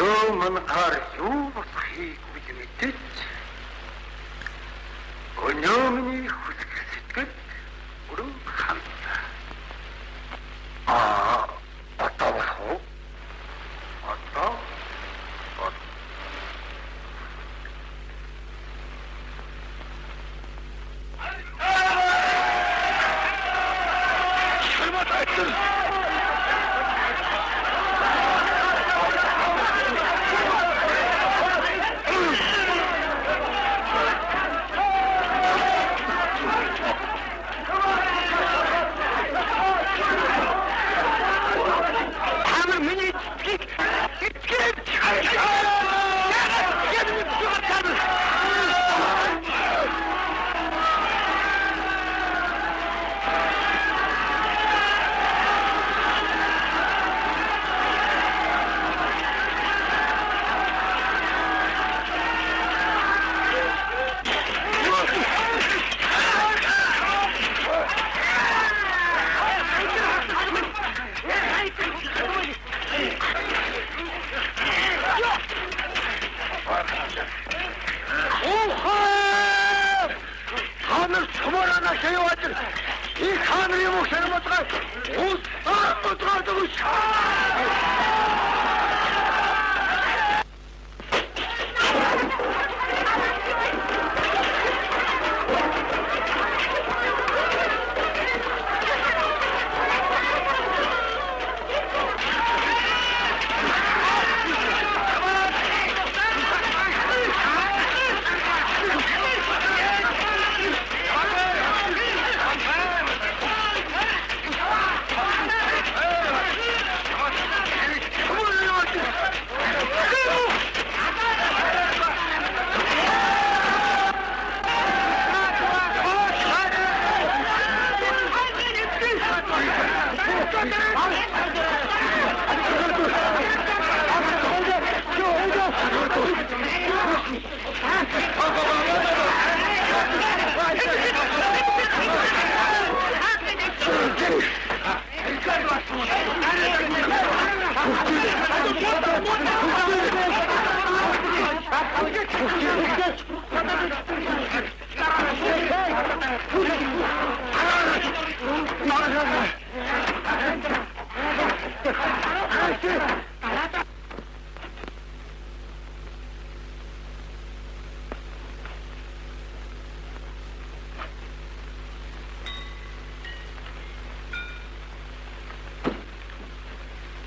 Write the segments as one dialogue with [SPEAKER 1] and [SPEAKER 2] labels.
[SPEAKER 1] Мангар юу болохыг бид мэдэж өнөөний хүсэх сэтгэл бүрэн хандсан. Одоо болох уу? Одоо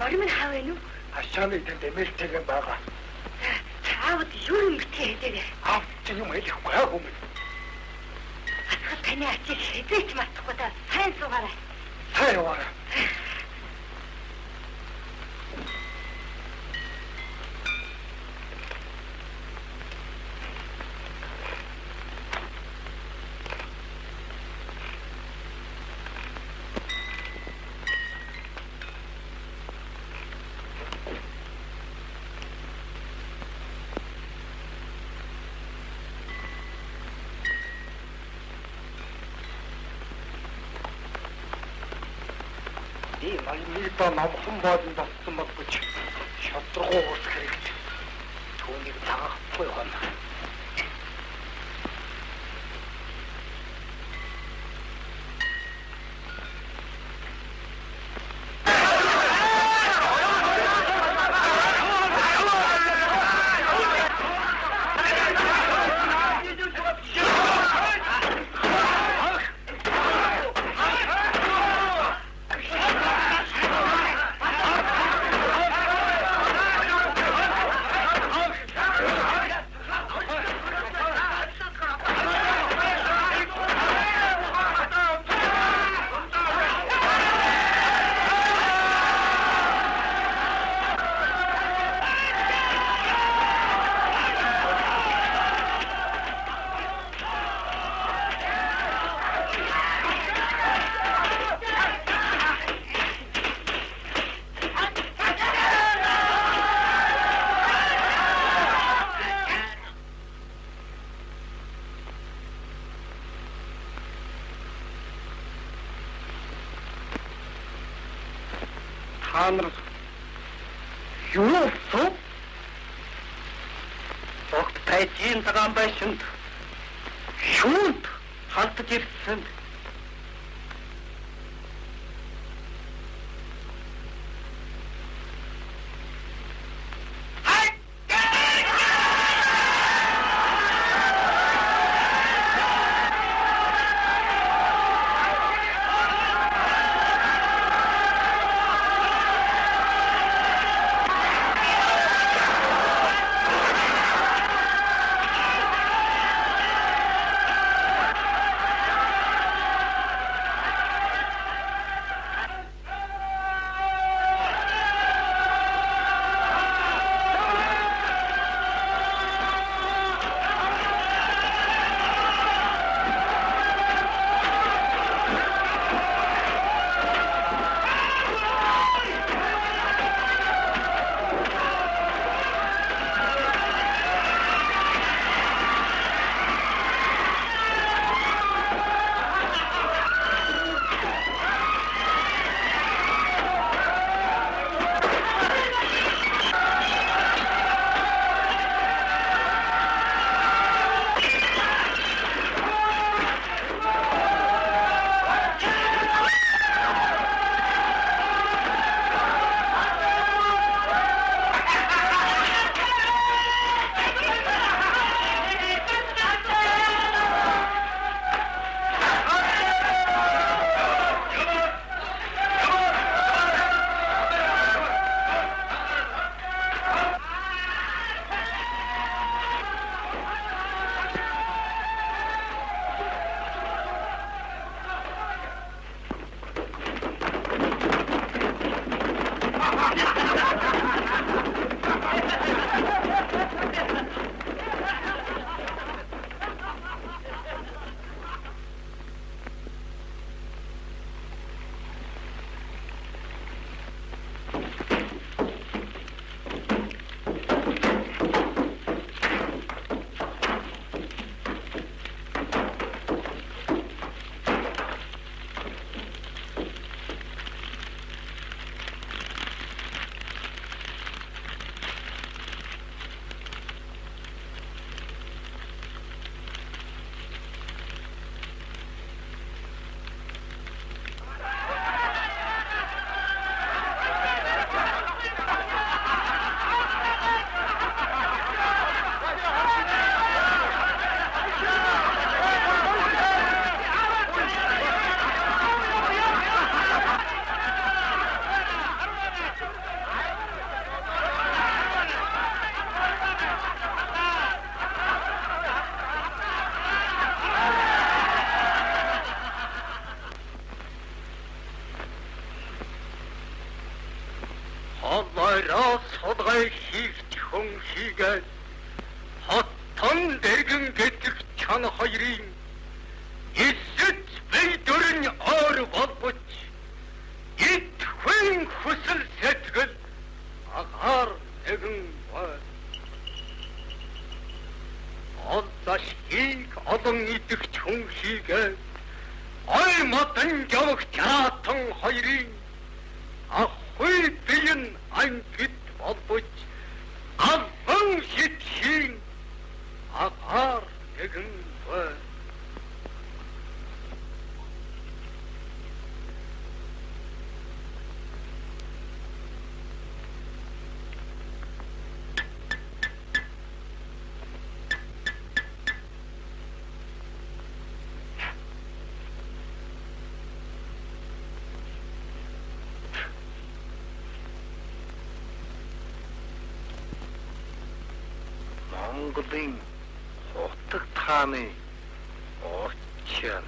[SPEAKER 2] Орим нь хав вэ нү?
[SPEAKER 1] Ашааны дэмэлтэйг байгаа.
[SPEAKER 2] Аавд юу юм битгий хэдээ.
[SPEAKER 1] Аав чи юм хэлэхгүй аа хүмүүс.
[SPEAKER 2] Атгад таны ачиг хэдэж мартахгүй та сайн суугаарай.
[SPEAKER 1] Сайн яваарай. Нийта намхан бадан болсон магч шатргуу ус хэрэгтэй. Түүнийг даахгүй байна. Та нар юу вэ? байшин цагаан байшинд шүүнд халтж ирсэн. Холойроо сулгай хийгч хүн хийгээд хоттон дэргэн гэдэг чан хоёрын эсэц бие дөрн ор болбоч итгэн хүсэл сэтгэл агаар нэгэн бай. Олдашгийг олон идэгч хүн хийгээд ой модон явах чаратан хоёрын ахуй биен ангит болбоч аван шитхийн агаар нэгэн бай. Монголын хутаг тааны очир